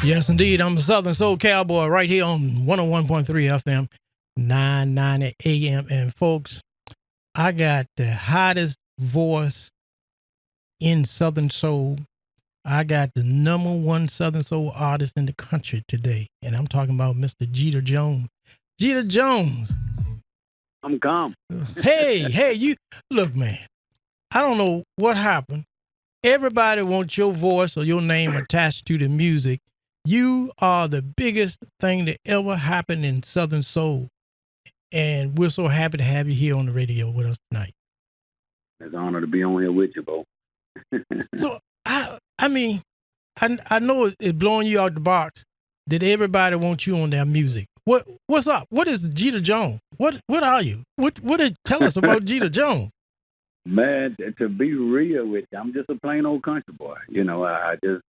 Yes, indeed. I'm a Southern Soul Cowboy right here on 101.3 FM, 990 AM. And folks, I got the hottest voice in Southern Soul. I got the #1 Southern Soul artist in the country today. And I'm talking about Mr. Jeter Jones. Jeter Jones. I'm calm. Hey, you look, man. I don't know what happened. Everybody wants your voice or your name attached to the music. You are the biggest thing that ever happened in Southern Soul. And we're so happy to have you here on the radio with us tonight. It's an honor to be on here with you, Bo. So, I mean, I know it's blowing you out the box that everybody wants you on their music. What's up? What is Jeter Jones? What are you? What tell us about Jeter Jones? Man, to be real with you, I'm just a plain old country boy. You know, I just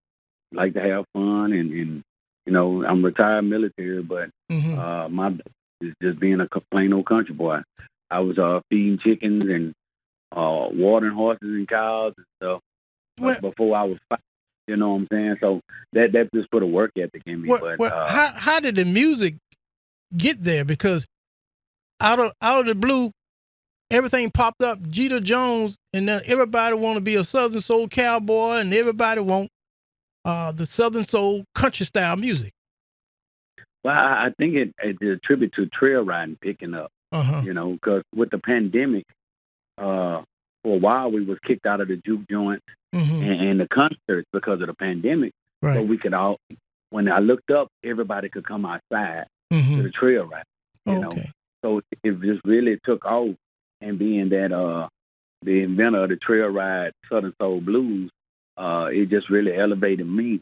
like to have fun, and you know, I'm retired military, but my is just being a plain old country boy. I was feeding chickens and watering horses and cows and stuff before I was 5. You know what I'm saying? So that just put a work ethic in me. How did the music get there? Because out of the blue, everything popped up, Jeter Jones, and then everybody want to be a Southern Soul Cowboy, and everybody want the Southern Soul country style music. Well, I think it's a tribute to trail riding picking up. You know, because with the pandemic, for a while we was kicked out of the juke joints and the concerts because of the pandemic. Right. So we could all, when I looked up, everybody could come outside to the trail ride. You know, so it just really took off. And being that the inventor of the trail ride Southern Soul Blues, it just really elevated me.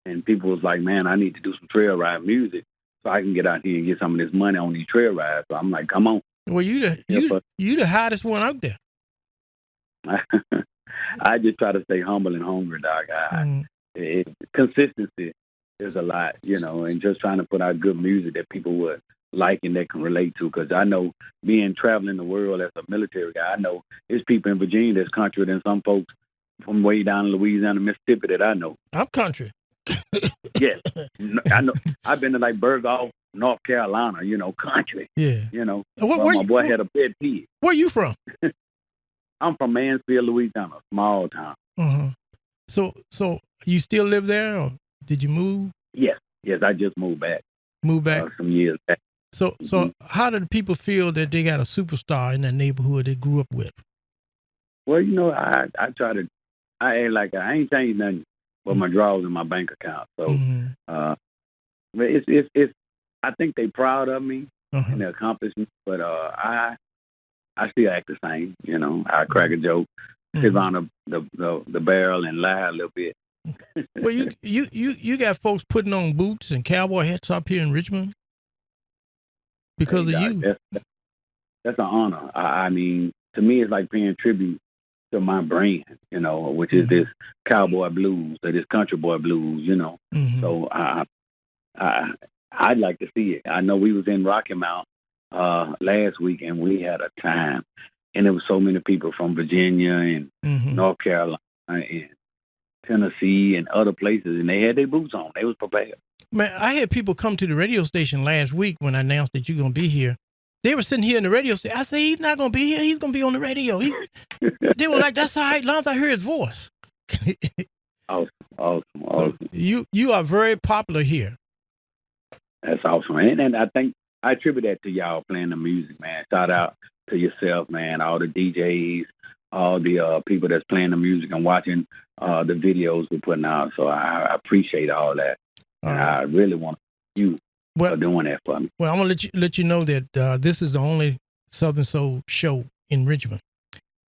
And people was like, man, I need to do some trail ride music so I can get out here and get some of this money on these trail rides. So I'm like, come on. Well, you the hottest one out there. I just try to stay humble and hungry, dog. Consistency is a lot, you know, and just trying to put out good music that people would like and they can relate to. Because I know, being traveling the world as a military guy, I know there's people in Virginia that's country than some folks from way down in Louisiana, Mississippi that I know. I'm country. Yes, I know. I've been to like Berghoff, North Carolina, you know, country. Yeah. You know, my boy had a pet pig. Where you from? I'm from Mansfield, Louisiana, small town. So you still live there, or did you move? Yes, I just moved back. Moved back some years back. So how do the people feel that they got a superstar in that neighborhood they grew up with? Well, you know, I try to, I ain't changed nothing but my drawers in my bank account. So, it's I think they proud of me and their accomplishments, but I still act the same. You know, I crack a joke, sit on the barrel and lie a little bit. Well, you got folks putting on boots and cowboy hats up here in Richmond because of you. That's an honor. I mean, to me, it's like paying tribute to my brand, you know, which is this cowboy blues or this country boy blues, you know. So I'd like to see it. I know we was in Rocky Mount last week and we had a time, and there was so many people from Virginia and North Carolina and Tennessee and other places, and they had their boots on. They was prepared. Man, I had people come to the radio station last week when I announced that you're going to be here. They were sitting here in the radio station. I said, he's not going to be here. He's going to be on the radio. They were like, that's all right, as long as I hear his voice. Awesome. So you are very popular here. That's awesome. And I think I attribute that to y'all playing the music, man. Shout out to yourself, man, all the DJs, all the people that's playing the music and watching the videos we're putting out. So I appreciate all that. And I really want you for doing that for me. Well, I'm going to let you know that this is the only Southern Soul show in Richmond.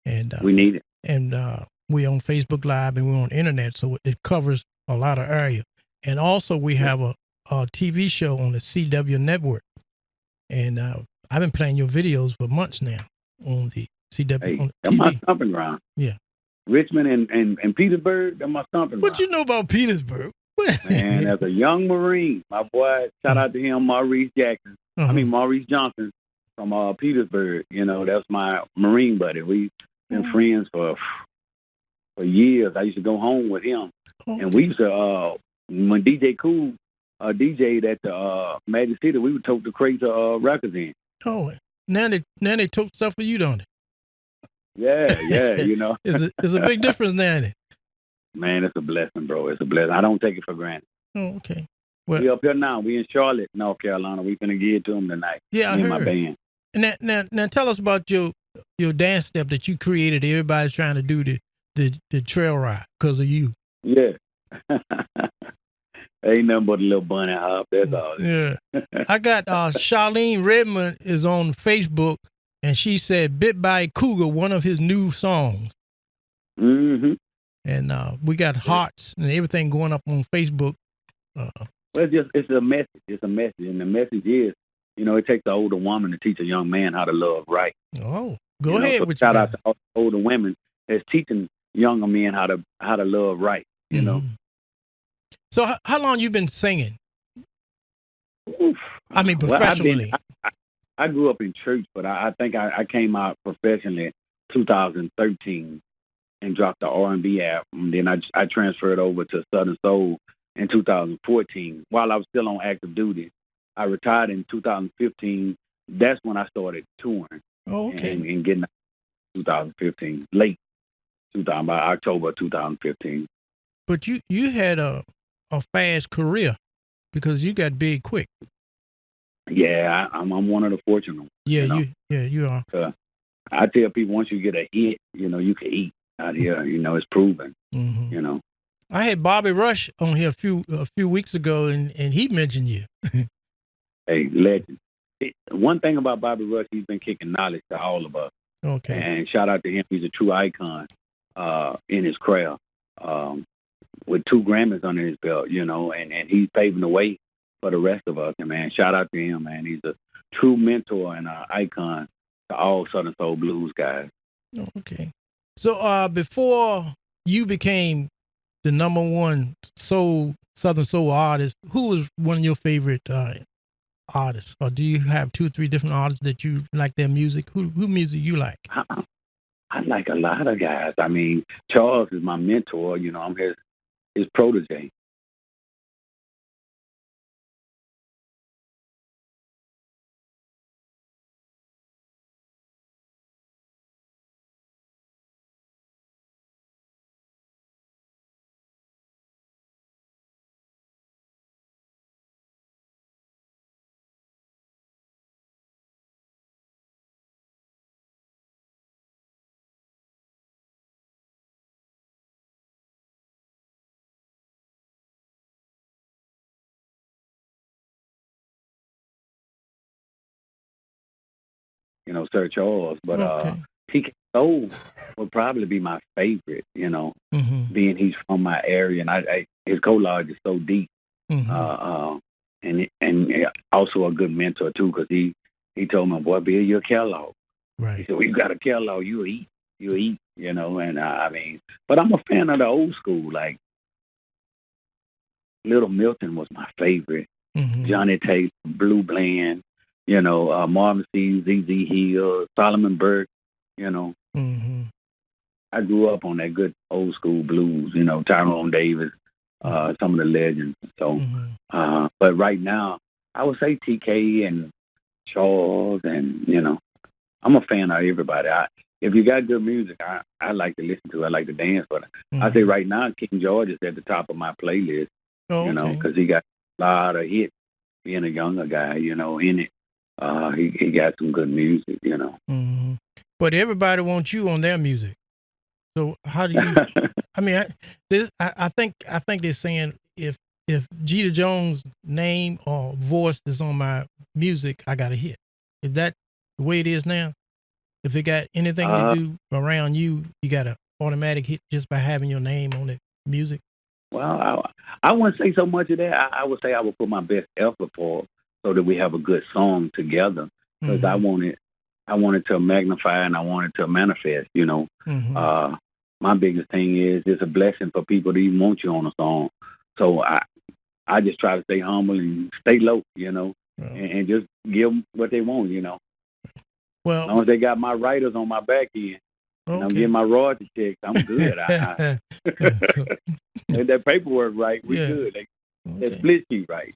And we need it. And we're on Facebook Live and we're on internet, so it covers a lot of area. And also we have a TV show on the CW network. And I've been playing your videos for months now on the CW. Hey, on the that's TV. my stomping ground. Yeah. Richmond and Petersburg, that's my stomping ground. What you know about Petersburg? Man, as a young Marine, my boy, shout out to him, Maurice Jackson. Maurice Johnson from Petersburg. You know, that's my Marine buddy. We've been friends for years. I used to go home with him. And we used to, when DJ Cool DJ at the Magic City. We would tote the crates of records in. Oh, now they tote stuff for you, don't they? Yeah, It's a big difference now, ain't it? Man, it's a blessing, bro. It's a blessing. I don't take it for granted. Oh, okay. Well, we up here now. We in Charlotte, North Carolina. We finna give it to them tonight. Yeah, Me I and heard. my band. And now tell us about your dance step that you created. Everybody's trying to do the trail ride because of you. Yeah. Ain't nothing but a little bunny hop. That's all. Yeah. I got Charlene Redmond is on Facebook, and she said "Bit by a Cougar," one of his new songs. Mm-hmm. And we got hearts and everything going up on Facebook. Well, it's a message. It's a message, and the message is, it takes an older woman to teach a young man how to love right. Oh, go ahead so with shout you out to all the older women that's teaching younger men how to love right. You know. So how long you been singing? Oof. I mean, professionally. Well, I grew up in church, but I think I came out professionally 2013 and dropped the R&B app. And then I transferred over to Southern Soul in 2014 while I was still on active duty. I retired in 2015. That's when I started touring. Oh, okay. And getting 2015, late 2000, by October 2015. But you had a fast career because you got big quick. Yeah, I'm one of the fortunate. Yeah, you are. I tell people once you get a hit, you can eat out here. It's proven. Mm-hmm. I had Bobby Rush on here a few weeks ago, and he mentioned you. Hey, legend. One thing about Bobby Rush, he's been kicking knowledge to all of us. Okay. And shout out to him. He's a true icon in his craft. With 2 Grammys under his belt, and he's paving the way for the rest of us. And man, shout out to him, man. He's a true mentor and an icon to all Southern Soul blues guys. Okay. So before you became the #1 Southern Soul artist, who was one of your favorite artists? Or do you have 2 or 3 different artists that you like their music? Who music you like? I like a lot of guys. I mean, Charles is my mentor. I'm his protege. Sir Charles, but TK Soul would probably be my favorite. Being he's from my area, and his collage is so deep, and also a good mentor too, because he told me, "Boy, Bill, you're a Kellogg." Right. He said, "Well, you got a Kellogg, you eat, and I mean, but I'm a fan of the old school, like Little Milton was my favorite. Johnny Taylor, Blue Bland. Marvin C, Z.Z. Hill, Solomon Burke, I grew up on that good old school blues, Tyrone Davis, some of the legends. So, but right now, I would say TK and Charles, and, I'm a fan of everybody. If you got good music, I like to listen to it. I like to dance, but I say right now, King George is at the top of my playlist, because he got a lot of hits being a younger guy, in it. He got some good music, But everybody wants you on their music. So how do you? I mean, I think they're saying if Jeter Jones' name or voice is on my music, I got a hit. Is that the way it is now? If it got anything to do around you, you got an automatic hit just by having your name on the music. Well, I wouldn't say so much of that. I would say I would put my best effort for, so that we have a good song together, because I wanted to magnify and I wanted to manifest, my biggest thing is it's a blessing for people to even want you on a song. So I just try to stay humble and stay low, and just give them what they want, Well, as long as they got my writers on my back end, and I'm getting my royalty checks, I'm good. If that paperwork right, we good. that split sheet right,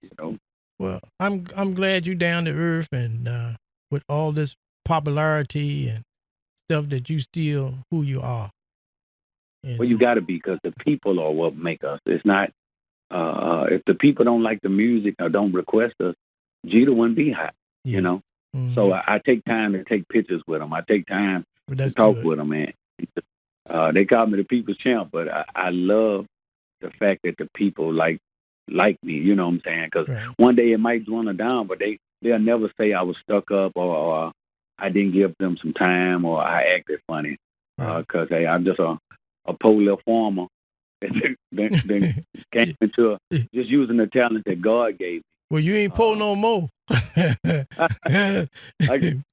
Well, I'm glad you're down to earth and with all this popularity and stuff that you still who you are. And, well, you got to be, because the people are what make us. It's not if the people don't like the music or don't request us, Jeter wouldn't be hot. Mm-hmm. So I take time to take pictures with them. I take time to talk with them, man. They call me the people's champ, but I love the fact that the people like me. You know what I'm saying? Because one day it might dwindle down, but they'll never say I was stuck up or I didn't give them some time or I acted funny. Because hey, I'm just a poor little farmer then came into just using the talent that God gave me. Well, you ain't poor no more. I can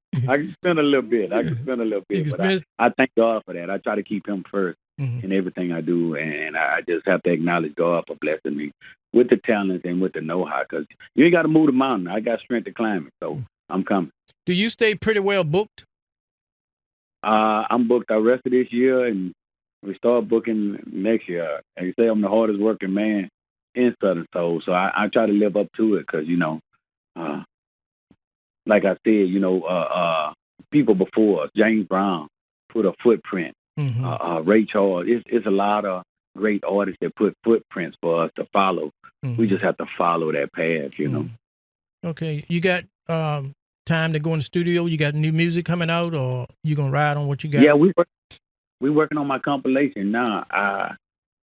spend a little bit. But I thank God for that. I try to keep Him first in everything I do, and I just have to acknowledge God for blessing me with the talent and with the know-how. Because you ain't got to move the mountain. I got strength to climb it, so I'm coming. Do you stay pretty well booked? I'm booked the rest of this year, and we start booking next year. Like you say, I'm the hardest working man in Southern Soul, so I try to live up to it because, like I said, people before us, James Brown put a footprint. Ray Charles, it's a lot of great artists that put footprints for us to follow. We just have to follow that path, Okay, you got time to go in the studio? You got new music coming out, or you gonna ride on what you got? Yeah, we working on my compilation now.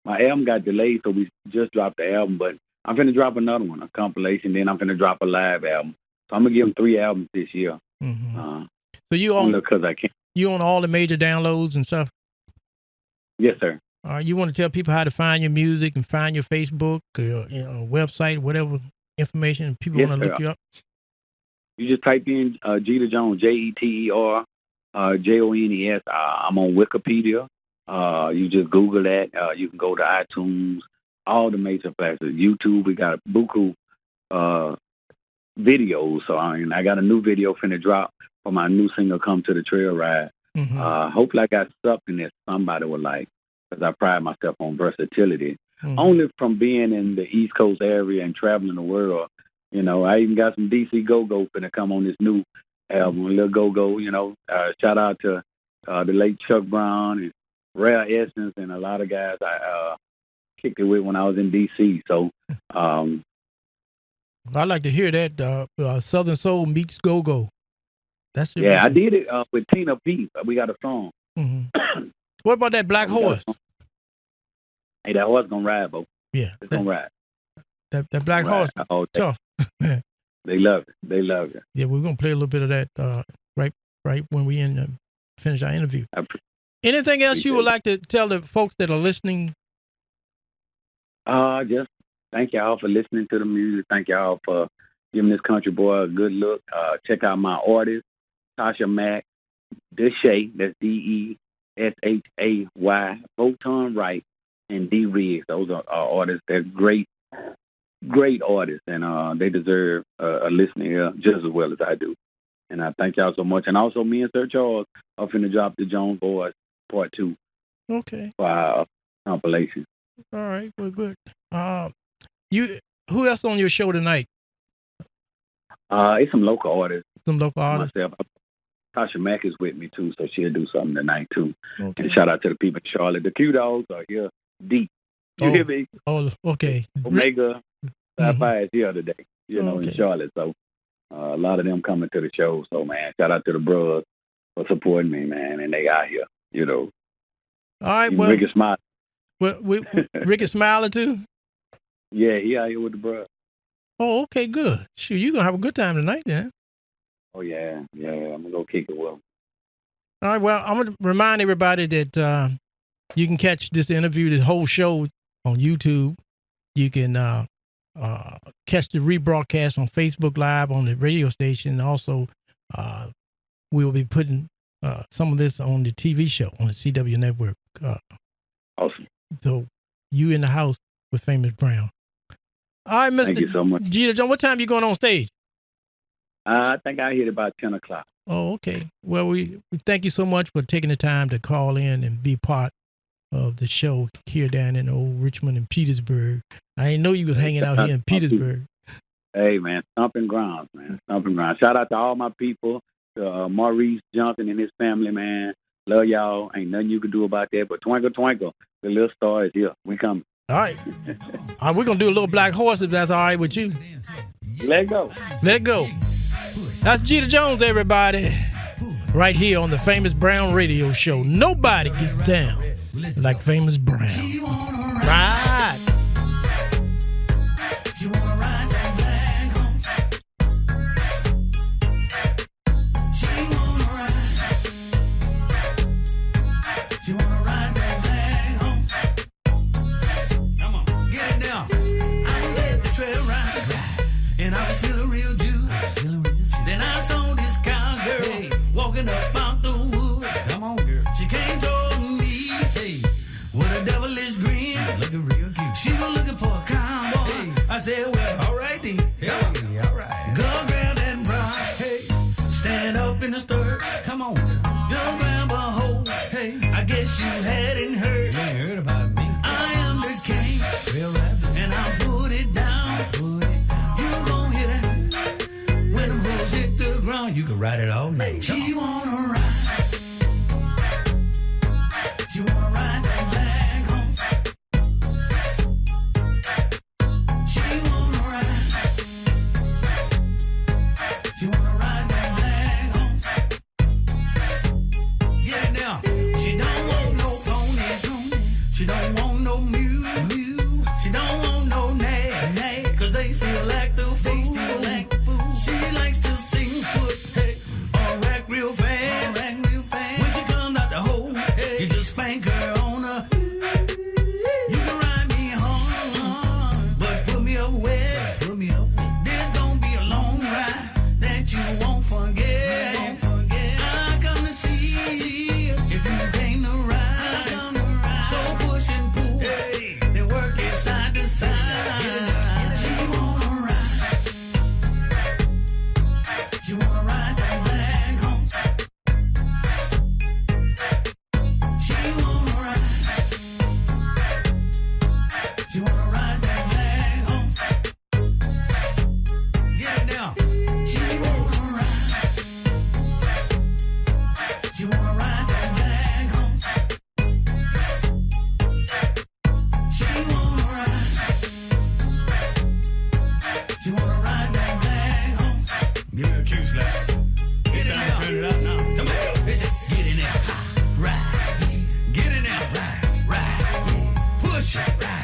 My album got delayed, so we just dropped the album, but I'm finna drop another one, a compilation. Then I'm finna drop a live album. So I'm gonna give them 3 albums this year. So you own because I can. You own all the major downloads and stuff? Yes, sir. You want to tell people how to find your music and find your Facebook, website, whatever information people want to look you up? You just type in Jeter Jones, JETER JONES. I'm on Wikipedia. You just Google that. You can go to iTunes, all the major places. YouTube, we got buku videos. So I got a new video finna drop for my new single, Come to the Trail Ride. Hopefully I got something that somebody would like, because I pride myself on versatility. Only from being in the East Coast area and traveling the world. I even got some DC Go-Go finna come on this new album, a little Go-Go, shout out to the late Chuck Brown and Rare Essence and a lot of guys I kicked it with when I was in DC. So I like to hear that Southern Soul meets Go-Go. That's I did it with Tina P. We got a song. What about that Black Horse? Hey, that horse gonna ride, bro. Yeah, it's gonna ride. That Black Horse, tough. They love it. Yeah, we're gonna play a little bit of that right when we finish our interview. Anything else you would like to tell the folks that are listening? Just thank y'all for listening to the music. Thank y'all for giving this country boy a good look. Check out my artist, Tasha Mack, Deshay, that's DESHAY, Photon Wright, and D Riggs. Those are artists. They're great artists, and they deserve a listening ear just as well as I do. And I thank y'all so much. And also, me and Sir Charles are finna drop the Jones Boys Part 2. Okay. For our compilation. All right, well, good. Who else on your show tonight? It's some local artists. Myself. Tasha Mack is with me too, so she'll do something tonight too. Okay. And shout out to the people in Charlotte. The Q Dogs are here deep. You hear me? Oh, okay. Omega Sci-Fi is here today, in Charlotte. So a lot of them coming to the show. So, man, shout out to the bros for supporting me, man. And they out here, All right, well. Ricky Smiley. Well, Ricky Smiley too? Yeah, he out here with the bros. Oh, okay, good. Sure, you're going to have a good time tonight then. Oh, yeah. I'm going to go kick it well. All right, well, I'm going to remind everybody that you can catch this interview, the whole show on YouTube. You can catch the rebroadcast on Facebook Live on the radio station. Also, we'll be putting some of this on the TV show on the CW network. Awesome. So you in the house with Famous Brown. All right, Mr. Thank you so much. Jeter John, what time you going on stage? I think I hit about 10 o'clock. Oh, okay. Well, we thank you so much for taking the time to call in and be part of the show here down in old Richmond and Petersburg. I didn't know you was hanging out here in Petersburg. Hey, man, stomping grounds, man. Stomping grounds. Shout out to all my people, to Maurice Johnson and his family, man. Love y'all. Ain't nothing you can do about that. But twinkle, twinkle, the little star is here. We coming. All right. We're going to do a little Black Horse if that's all right with you. Let go. Let go. That's Jeter Jones, everybody. Right here on the Famous Brown Radio Show. Nobody gets down like Famous Brown. Right. And I was feeling real juice. Then I saw this cowgirl walking up out the woods. Come on, girl. She came toward me with a devilish grin. Looking real cute. She was looking for a cowboy. I said, well, all right then. All right. Go grab that brown. Stand up in the stirrups. Come on, girl. Just grab a hold. I guess you hadn't heard. You ain't heard about me. I am the king. Trail rabbit. And I put it down. You can ride it all night. She wanna ride. She wanna ride that black home. She wanna ride. She wanna ride that black home. Get it now. She don't want no pony. She don't want no mule. She don't want no nag. Cause they still act the fool. She likes to sing foot. Real fast. When she comes out the hole, you just spank her on her. You can ride me home, but put me up wet. This gonna be a long ride that you won't forget. I come to see if you came to ride. So push and pull, then work it side to side. She wanna ride. She wanna ride that black home. She wanna ride that black home. Get it now. She wanna ride. She wanna ride that black home. She wanna ride. She wanna ride that black home. Give me a cue slap. Get it now. Turn it up now. Come on. Listen. Get in there. Ride. Get in there. Ride. Push it. Ride.